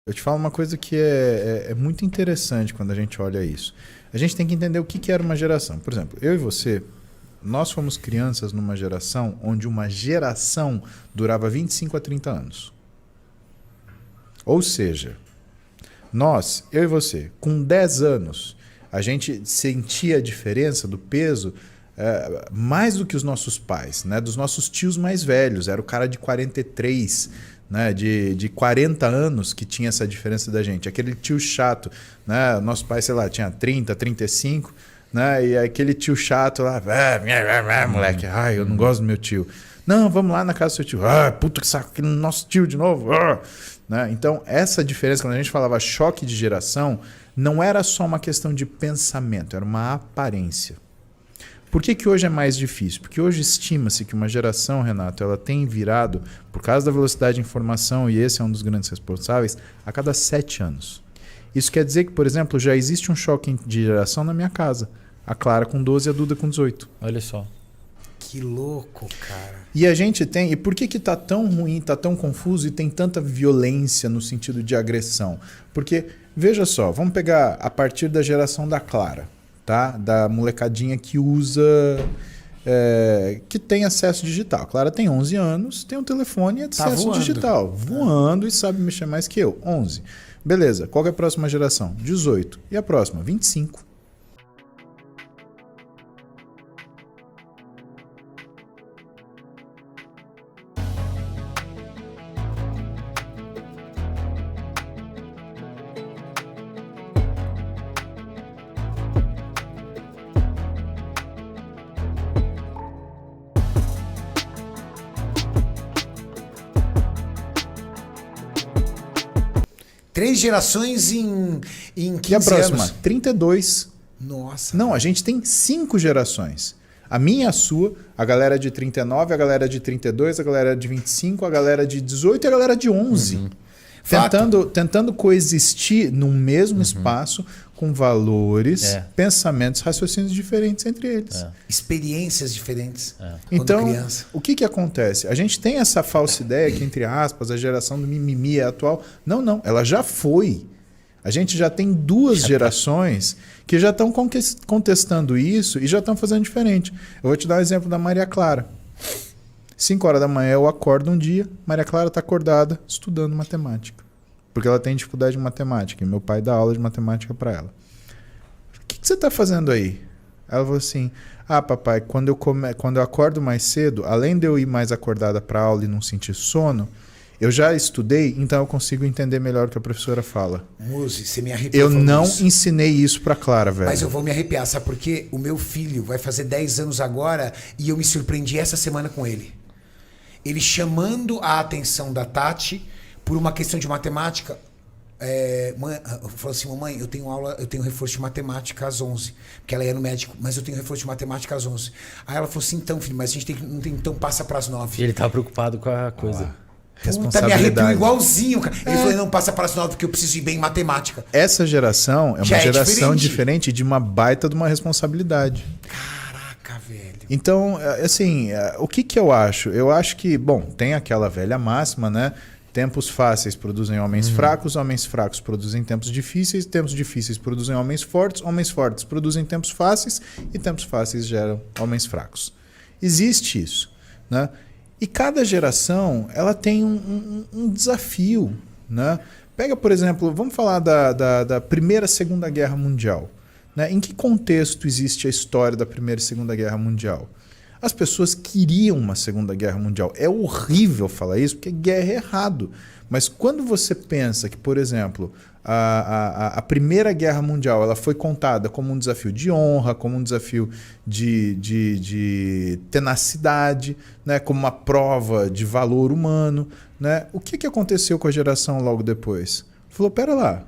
Eu te falo uma coisa que é muito interessante quando a gente olha isso. A gente tem que entender o que era uma geração. Por exemplo, eu e você, nós fomos crianças numa geração onde uma geração durava 25 a 30 anos. Ou seja, nós, eu e você, com 10 anos, a gente sentia a diferença do peso mais do que os nossos pais, né? Dos nossos tios mais velhos. Era o cara de 43, né? De 40 anos que tinha essa diferença da gente. Aquele tio chato, né? Nosso pai, sei lá, tinha 30, 35, né? E aquele tio chato lá, moleque, ai, eu não gosto do meu tio. Não, vamos lá na casa do seu tio. Ah, puta que saco, aquele nosso tio de novo. Né? Então, essa diferença, quando a gente falava choque de geração, não era só uma questão de pensamento, era uma aparência. Por que hoje é mais difícil? Porque hoje estima-se que uma geração, Renato, ela tem virado, por causa da velocidade de informação, e esse é um dos grandes responsáveis, a cada 7 anos. Isso quer dizer que, por exemplo, já existe um choque de geração na minha casa. A Clara com 12 e a Duda com 18. Olha só. Que louco, cara. E a gente tem... E por que tá tão ruim, tá tão confuso e tem tanta violência no sentido de agressão? Porque, veja só, vamos pegar a partir da geração da Clara. Tá? Da molecadinha que usa, que tem acesso digital. Clara tem 11 anos, tem um telefone e acesso digital. Voando e sabe mexer mais que eu. 11. Beleza. Qual que é a próxima geração? 18. E a próxima? 25. Três gerações em 15 E a próxima? anos. 32. Nossa. Não, a gente tem 5 gerações. A minha e a sua, a galera de 39, a galera de 32, a galera de 25, a galera de 18 e a galera de 11. Uhum. Tentando coexistir num mesmo espaço com valores, pensamentos, raciocínios diferentes entre eles. Experiências diferentes. Então, criança. o que acontece? A gente tem essa falsa ideia que, entre aspas, a geração do mimimi é atual. Não. Ela já foi. A gente já tem 2 gerações que já estão contestando isso e já estão fazendo diferente. Eu vou te dar um exemplo da Maria Clara. 5 horas da manhã eu acordo um dia, Maria Clara está acordada estudando matemática. Porque ela tem dificuldade em matemática. E meu pai dá aula de matemática para ela. O que você está fazendo aí? Ela falou assim, papai, quando eu acordo mais cedo, além de eu ir mais acordada para aula e não sentir sono, eu já estudei, então eu consigo entender melhor o que a professora fala. Muzi, você me arrepiou. Eu não ensinei isso para Clara, velho. Mas eu vou me arrepiar, sabe por quê? O meu filho vai fazer 10 anos agora e eu me surpreendi essa semana com ele. Ele chamando a atenção da Tati por uma questão de matemática. Falou assim, mamãe, eu tenho reforço de matemática às 11. Porque ela ia no médico, mas eu tenho reforço de matemática às 11. Aí ela falou assim, então, filho, mas a gente então passa para as 9. E ele tava preocupado com a coisa. Puta, me arrepio igualzinho, cara. Ele falou, não, passa para as 9 porque eu preciso ir bem em matemática. Essa geração é uma Já geração diferente de uma baita de uma responsabilidade. Caraca, velho. Então, assim, o que eu acho? Eu acho que, bom, tem aquela velha máxima, né? Tempos fáceis produzem homens fracos produzem tempos difíceis produzem homens fortes produzem tempos fáceis e tempos fáceis geram homens fracos. Existe isso, né? E cada geração ela tem um desafio, né? Pega, por exemplo, vamos falar da Primeira e Segunda Guerra Mundial. Né? Em que contexto existe a história da Primeira e Segunda Guerra Mundial? As pessoas queriam uma Segunda Guerra Mundial. É horrível falar isso, porque guerra é errado. Mas quando você pensa que, por exemplo, a Primeira Guerra Mundial ela foi contada como um desafio de honra, como um desafio de tenacidade, né? Como uma prova de valor humano. Né? O que aconteceu com a geração logo depois? Falou, pera lá,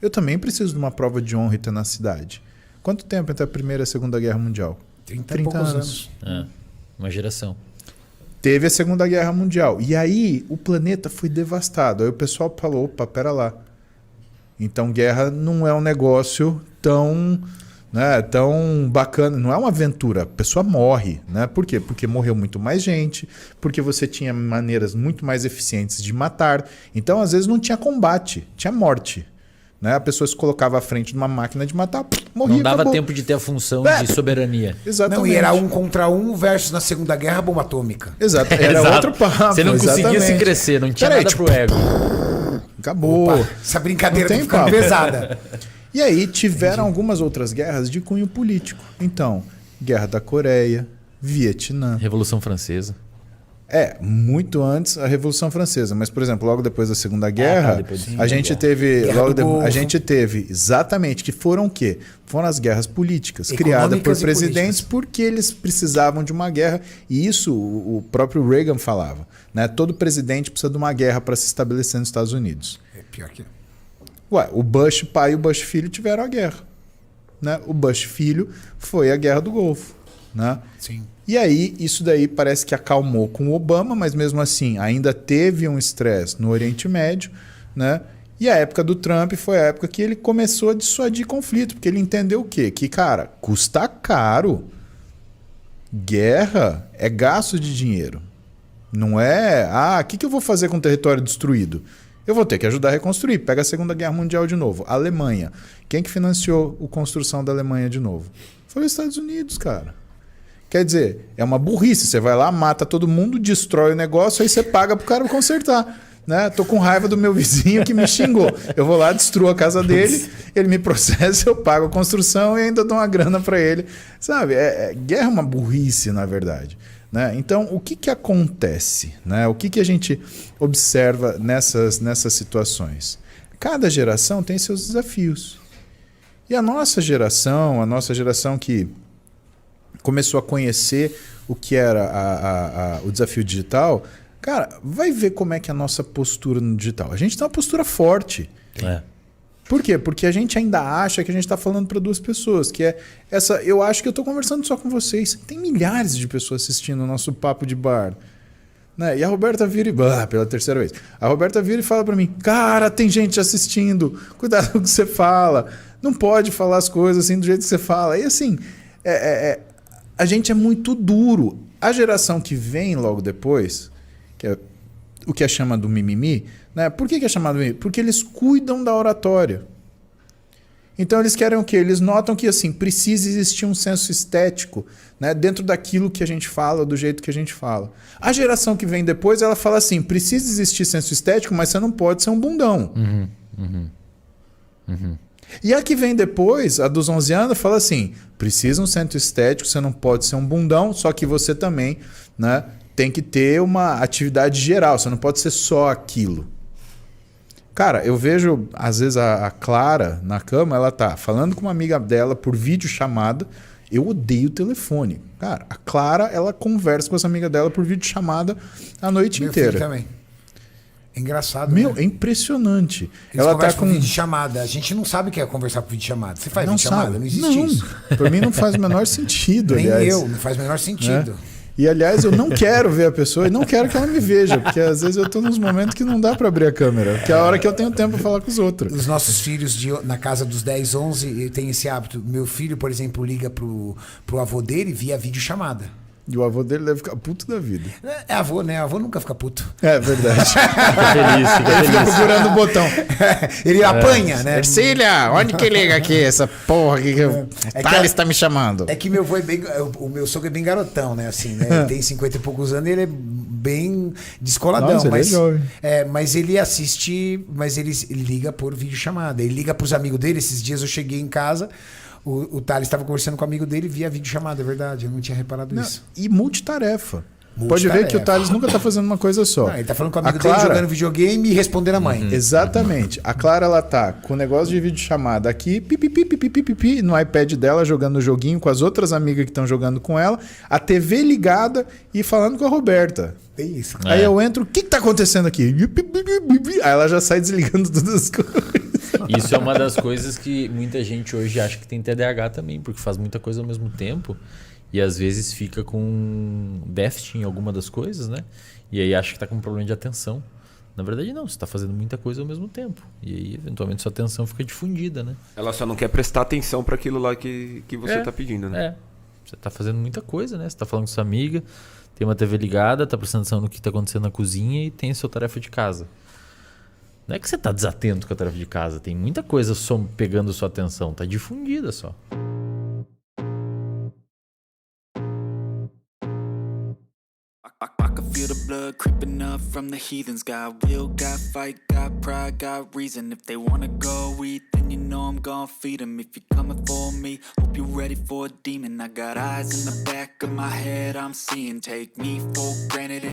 eu também preciso de uma prova de honra e tenacidade. Quanto tempo entre a Primeira e a Segunda Guerra Mundial? 30 anos. Uma geração. Teve a Segunda Guerra Mundial. E aí o planeta foi devastado. Aí o pessoal falou, opa, pera lá. Então guerra não é um negócio né, tão bacana. Não é uma aventura, a pessoa morre. Né? Por quê? Porque morreu muito mais gente, porque você tinha maneiras muito mais eficientes de matar. Então, às vezes, não tinha combate, tinha morte. Né? A pessoa se colocava à frente de uma máquina de matar, morria. Não dava acabou. tempo de ter a função de soberania. Exatamente. Não, e era 1 contra 1 versus na Segunda Guerra a bomba atômica. Exato. Era Exato. outro papo. Você não conseguia se exatamente. crescer, não tinha Peraí, nada pro ego. Acabou. Opa, essa brincadeira Não tá tem ficando papo. pesada. E aí tiveram algumas outras guerras de cunho político. Então, Guerra da Coreia, Vietnã. Revolução Francesa. Muito antes a Revolução Francesa. Mas, por exemplo, logo depois da Segunda Guerra, depois da a Segunda gente Guerra. teve. Guerra do A Golfo. gente teve exatamente, que foram o quê? Foram as guerras políticas, criadas por Econômicas e presidentes políticas. porque eles precisavam de uma guerra. E isso o próprio Reagan falava. Né? Todo presidente precisa de uma guerra para se estabelecer nos Estados Unidos. É pior que... Ué, o Bush pai e o Bush filho tiveram a guerra. Né? O Bush filho foi a Guerra do Golfo. Né? Sim. E aí, isso daí parece que acalmou com o Obama, mas mesmo assim ainda teve um estresse no Oriente Médio. Né? E a época do Trump foi a época que ele começou a dissuadir conflito, porque ele entendeu o quê? Que, cara, custa caro. Guerra é gasto de dinheiro. Não é, o que eu vou fazer com o território destruído? Eu vou ter que ajudar a reconstruir. Pega a Segunda Guerra Mundial de novo. A Alemanha. Quem que financiou a construção da Alemanha de novo? Foi os Estados Unidos, cara. Quer dizer, é uma burrice. Você vai lá, mata todo mundo, destrói o negócio, aí você paga pro cara consertar. Né? Tô com raiva do meu vizinho que me xingou. Eu vou lá, destruo a casa dele, ele me processa, eu pago a construção e ainda dou uma grana para ele. Sabe? Guerra é uma burrice, na verdade. Né? Então, o que acontece? Né? O que a gente observa nessas situações? Cada geração tem seus desafios. E a nossa geração que começou a conhecer o que era o desafio digital, cara, vai ver como é que é a nossa postura no digital. A gente tem uma postura forte. Por quê? Porque a gente ainda acha que a gente está falando para duas pessoas, que é essa. Eu acho que eu estou conversando só com vocês. Tem milhares de pessoas assistindo o nosso papo de bar. Né? E a Roberta vira pela terceira vez. A Roberta vira e fala para mim: cara, tem gente assistindo. Cuidado com o que você fala. Não pode falar as coisas assim do jeito que você fala. E assim, a gente é muito duro. A geração que vem logo depois, que é o que é chamado mimimi, né? Por que é chamado mimimi? Porque eles cuidam da oratória. Então eles querem o quê? Eles notam que assim, precisa existir um senso estético, né, dentro daquilo que a gente fala, do jeito que a gente fala. A geração que vem depois, ela fala assim, precisa existir senso estético, mas você não pode ser um bundão. E a que vem depois, a dos 11 anos, fala assim, precisa um senso estético, você não pode ser um bundão, só que você também, né, tem que ter uma atividade geral, você não pode ser só aquilo. Cara, eu vejo, às vezes, a Clara na cama, ela tá falando com uma amiga dela por videochamada. Eu odeio o telefone. Cara, a Clara, ela conversa com essa amiga dela por videochamada a noite Meu inteira. filho também. É engraçado, Meu, né? é impressionante. Eles Ela tá conversam com por videochamada. A gente não sabe o que é conversar por videochamada. Você faz não videochamada? sabe. Não existe isso. Pra mim não faz o menor sentido, Nem aliás. eu, não faz o menor sentido. Né? E, aliás, eu não quero ver a pessoa e não quero que ela me veja, porque às vezes eu tô nos momentos que não dá para abrir a câmera, que é a hora que eu tenho tempo para falar com os outros. Os nossos filhos na casa dos 10, 11 têm esse hábito. Meu filho, por exemplo, liga pro avô dele via videochamada. E o avô dele deve ficar puto da vida. É avô, né? Avô nunca fica puto. É verdade. Fica feliz, fica Ele fica feliz. procurando o botão. Ele apanha, né? Ercília, onde que liga aqui? Essa porra aqui que o Thales tá me chamando. É que meu avô é bem. O meu sogro é bem garotão, né? Assim, né? Ele tem 50 e poucos anos e ele é bem descoladão. Nossa, ele é jovem. Mas ele assiste, mas ele liga por videochamada. Ele liga pros amigos dele. Esses dias eu cheguei em casa. O Thales estava conversando com o amigo dele via videochamada, é verdade. Eu não tinha reparado isso. E multitarefa. Pode ver que o Thales nunca tá fazendo uma coisa só. Ele tá falando com o amigo dele, jogando videogame e respondendo a mãe. Exatamente. A Clara, ela tá com o negócio de videochamada aqui, pipi, no iPad dela, jogando o joguinho com as outras amigas que estão jogando com ela, a TV ligada e falando com a Roberta. É isso. Aí eu entro, o que tá acontecendo aqui? Aí ela já sai desligando todas as coisas. Isso é uma das coisas que muita gente hoje acha que tem TDAH também, porque faz muita coisa ao mesmo tempo e às vezes fica com déficit em alguma das coisas, né? E aí acha que tá com um problema de atenção, Na verdade, não. Você está fazendo muita coisa ao mesmo tempo. E aí, eventualmente, sua atenção fica difundida, né? Ela só não quer prestar atenção para aquilo lá que você tá pedindo, né? É. Você está fazendo muita coisa, né? Você está falando com sua amiga, tem uma TV ligada, tá prestando atenção no que está acontecendo na cozinha e tem a sua tarefa de casa. Não é que você está desatento com a tarefa de casa. Tem muita coisa pegando sua atenção. Tá difundida só. I can feel the blood creeping up from the heathens. Got will, got fight, got pride, got reason. If they wanna go eat, then you know I'm gon' feed them. If you're coming for me, hope you're ready for a demon. I got eyes in the back of my head, I'm seeing. Take me for granted.